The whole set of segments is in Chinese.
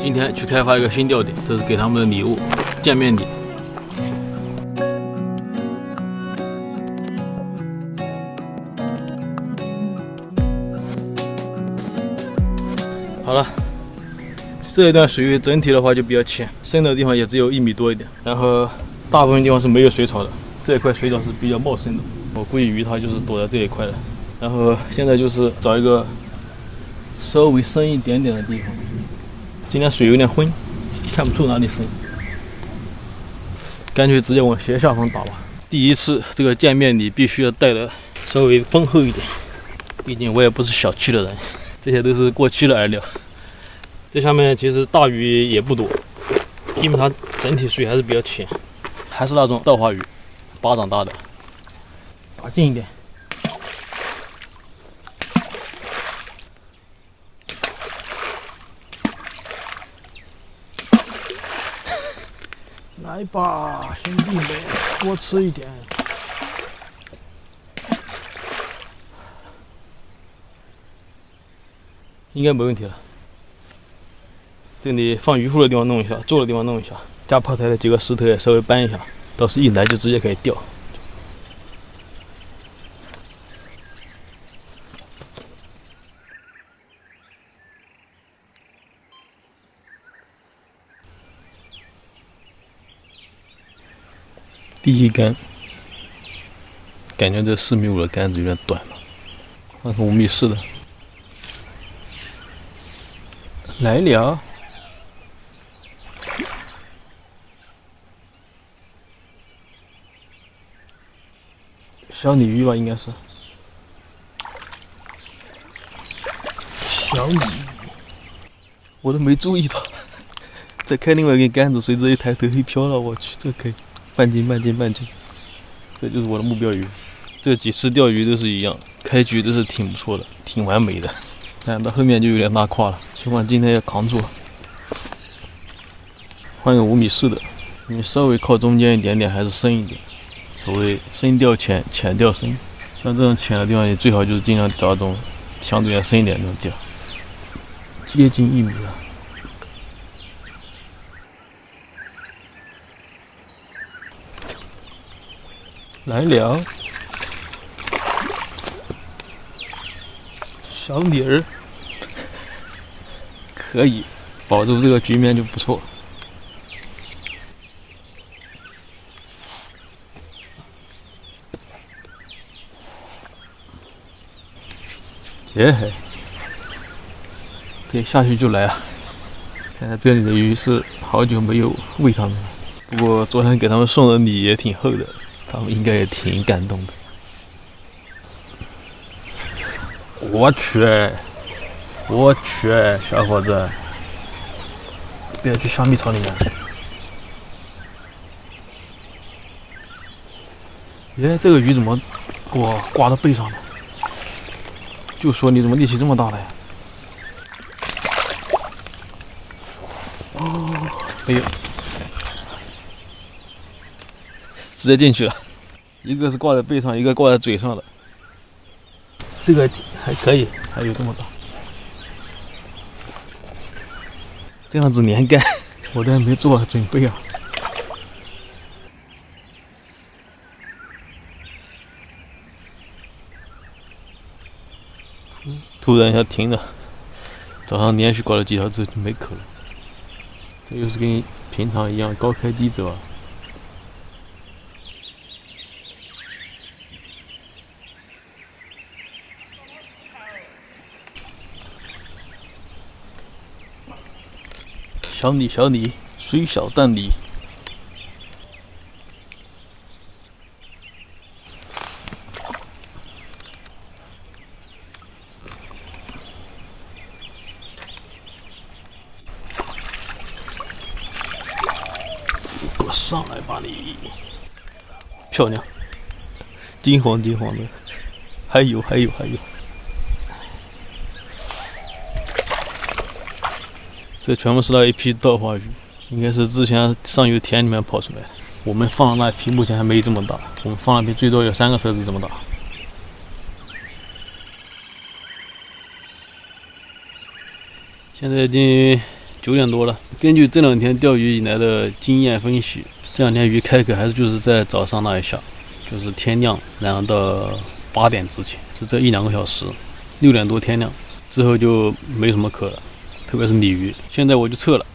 今天去开发一个新钓点，这是给他们的礼物，见面礼。好了，这一段水域整体的话就比较浅，深的地方也只有1米多一点，然后大部分地方是没有水草的，这一块水草是比较茂盛的，我估计鱼它就是躲在这一块的。然后现在就是找一个稍微深一点点的地方。今天水有点昏，看不出哪里深，干脆直接往斜下方打吧。第一次这个见面礼必须要带的稍微丰厚一点，毕竟我也不是小气的人，这些都是过期的饵料。这下面其实大鱼也不多，因为它整体水还是比较浅，还是那种稻花鱼，巴掌大的。打近一点。来吧，兄弟们，多吃一点。应该没问题了。这里放鱼护的地方弄一下，坐的地方弄一下，加炮台的几个石头也稍微搬一下，到时一来就直接可以钓。第一杆，感觉这4米5的杆子有点短了，换个5米4的。来了，小鲤鱼吧，应该是小鲤鱼，我都没注意到。再开另外一根杆子，随着一抬头一飘了，我去，这可以。半斤，这就是我的目标鱼。这几次钓鱼都是一样，开局都是挺不错的，挺完美的，但到后面就有点拉胯了。希望今天要扛住。换个5米4的，因为稍微靠中间一点点，还是深一点。所谓深钓浅，浅钓深。像这种浅的地方，你最好就是尽量找这种相对要深一点的钓，接近1米了。来了，小鲤儿，可以保住这个局面就不错。耶嘿，这下去就来啊！看看这里的鱼是好久没有喂它们了，不过昨天给他们送的礼也挺厚的。他们应该也挺感动的。我去，小伙子，不要去香蜜草里面。耶，这个鱼怎么哇挂到背上了？就说你怎么力气这么大了呀？哦，没有，直接进去了。一个是挂在背上，一个挂在嘴上的。这个还可以，还有这么大。这样子连杆，我都还没做好准备啊。突然一下停了，早上连续搞了几条之后就没口了。这又是跟平常一样高开低走啊。小李，虽小但李。给我上来吧你！漂亮，金黄的，还有。这全部是那一批稻花鱼，应该是之前上游田里面跑出来的。我们放的那批目前还没这么大，我们放那批最多有3个手指这么大。现在已经9点多了。根据这2天钓鱼以来的经验分析，这2天鱼开壳还是就是在早上那一下，就是天亮，然后到8点之前，是这1-2个小时。6点多天亮之后就没什么壳了，特别是鲤鱼。现在我就撤了，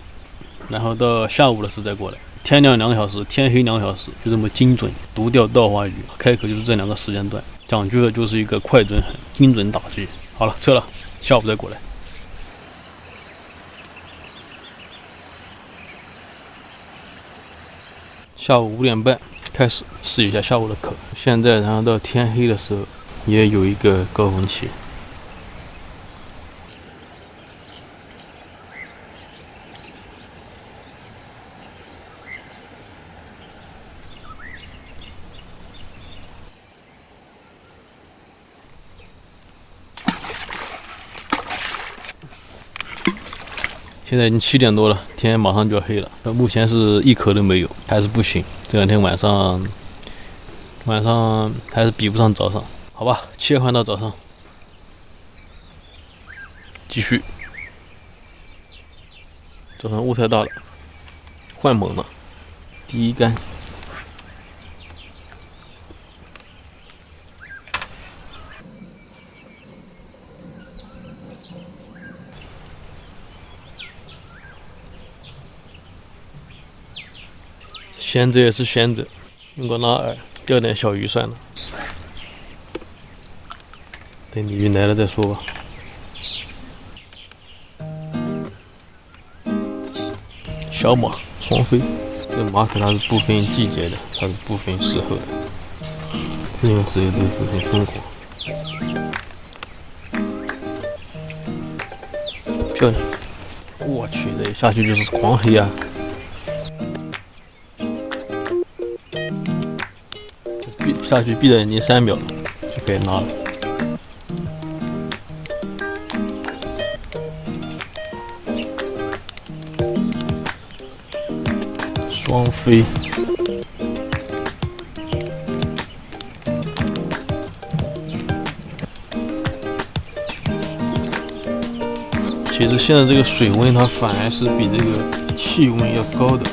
然后到下午的时候再过来。天亮2个小时，天黑2个小时，就这么精准独钓稻花鱼。开壳就是这2个时间段，讲究的就是一个快准狠，精准打击。好了，撤了，下午再过来。下午5点半开始试一下下午的壳。现在然后到天黑的时候也有一个高峰期。现在已经7点多了，天马上就要黑了。目前是1壳都没有，还是不行。这2天晚上还是比不上早上。好吧，切换到早上，继续。早上雾太大了，换猛了，第1杆。闲着也是闲着，用个拉饵钓点小鱼算了。等鲤鱼来了再说吧。小马双飞，这马可它是不分季节的，它是不分时候的，任何时候都是很疯狂。漂亮！我去，这一下去就是狂黑啊！下去闭着眼睛3秒就可以拿了。双飞，其实现在这个水温它反而是比这个气温要高的。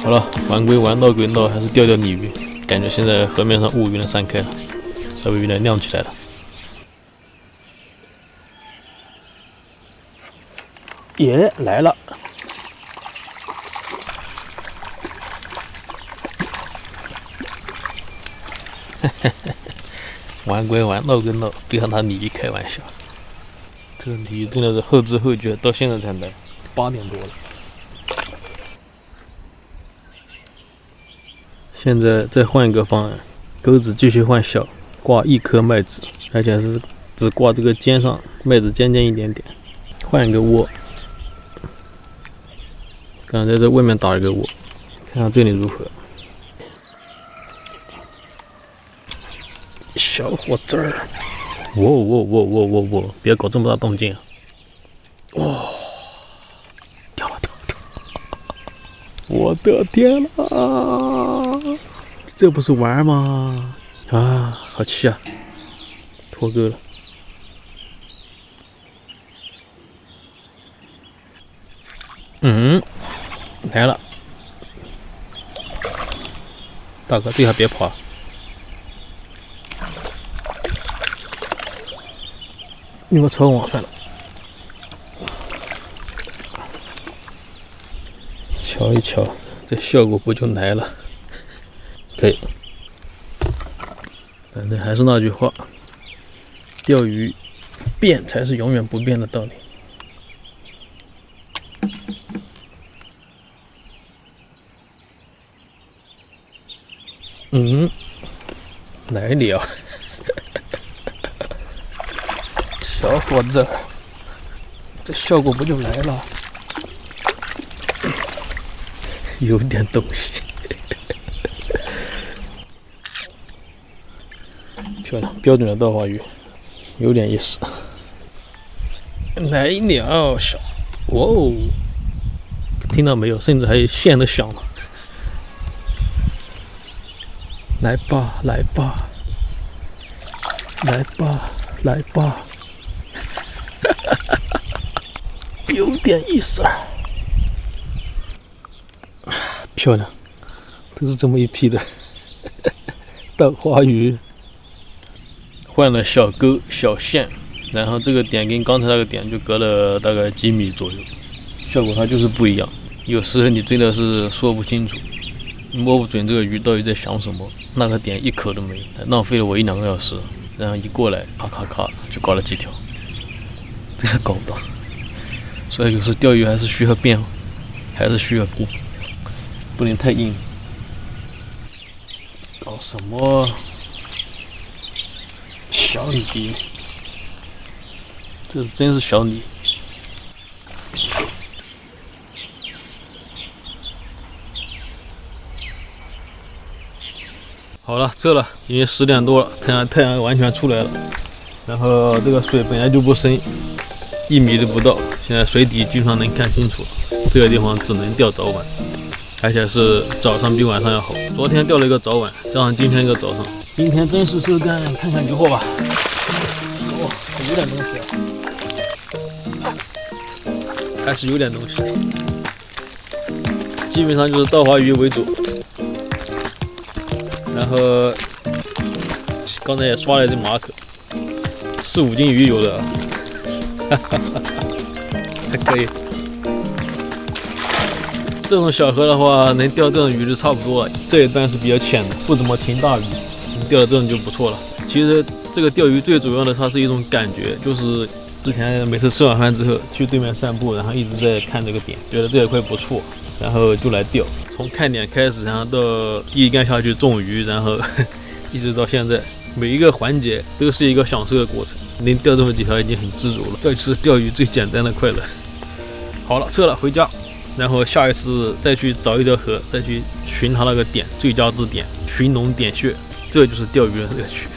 好了，玩归玩，闹归闹，还是钓钓鲤鱼。感觉现在河面上雾有点散开了，稍微有点亮起来了。耶，来了！玩归玩，闹归闹，别和他鲤鱼开玩笑。这个鲤鱼真的是后知后觉，到现在才来，8点多了。现在再换一个方案，钩子继续换小，挂1颗麦子，而且是只挂这个尖上，麦子尖尖一点点。换一个窝，刚才在外面打了个窝，看看这里如何。小伙子儿，喔，别搞这么大动静啊！哇，掉了！我的天啊！这不是玩吗？啊，好气啊！脱钩了。来了，大哥，最好别跑。你给我朝网算了。瞧一瞧，这效果不就来了？可以。反正还是那句话，钓鱼变才是永远不变的道理。来了，小伙子，这效果不就来了？有点东西，漂亮，标准的稻花鱼，有点意思。来了，小，哇哦，听到没有？甚至还有线都响了。来吧，来吧，来吧，来吧，有点意思啊！漂亮，都是这么一批的稻花鱼。换了小钩、小线，然后这个点跟刚才那个点就隔了大概几米左右，效果它就是不一样。有时候你真的是说不清楚，摸不准这个鱼到底在想什么。那个点一口都没有，浪费了我1-2个小时，然后一过来，咔咔咔就搞了几条，真是搞不到。所以有时钓鱼还是需要变，还是需要变，不能太硬。搞什么小鲤？这真是小鲤。好了，撤了，已经10点多了，太阳完全出来了。然后这个水本来就不深，1米都不到，现在水底基本上能看清楚。这个地方只能钓早晚，而且是早上比晚上要好。昨天钓了一个早晚，加上今天一个早上，今天真是收干，看看鱼货吧。哦，有点东西啊，还是有点东西。基本上就是稻花鱼为主。然后刚才也刷了一只马可，4-5斤鱼有的，还可以。这种小河的话，能钓这种鱼就差不多了。这一段是比较浅的，不怎么停大鱼，钓的这种就不错了。其实这个钓鱼最主要的，它是一种感觉，就是之前每次吃晚饭之后去对面散步，然后一直在看这个点，觉得这一块不错，然后就来钓。从看点开始，然后到第一竿下去中鱼，然后一直到现在，每一个环节都是一个享受的过程。能钓这么几条已经很知足了，这就是钓鱼最简单的快乐。好了，撤了，回家。然后下一次再去找一条河，再去寻它那个点，最佳之点，寻龙点穴，这就是钓鱼的乐趣。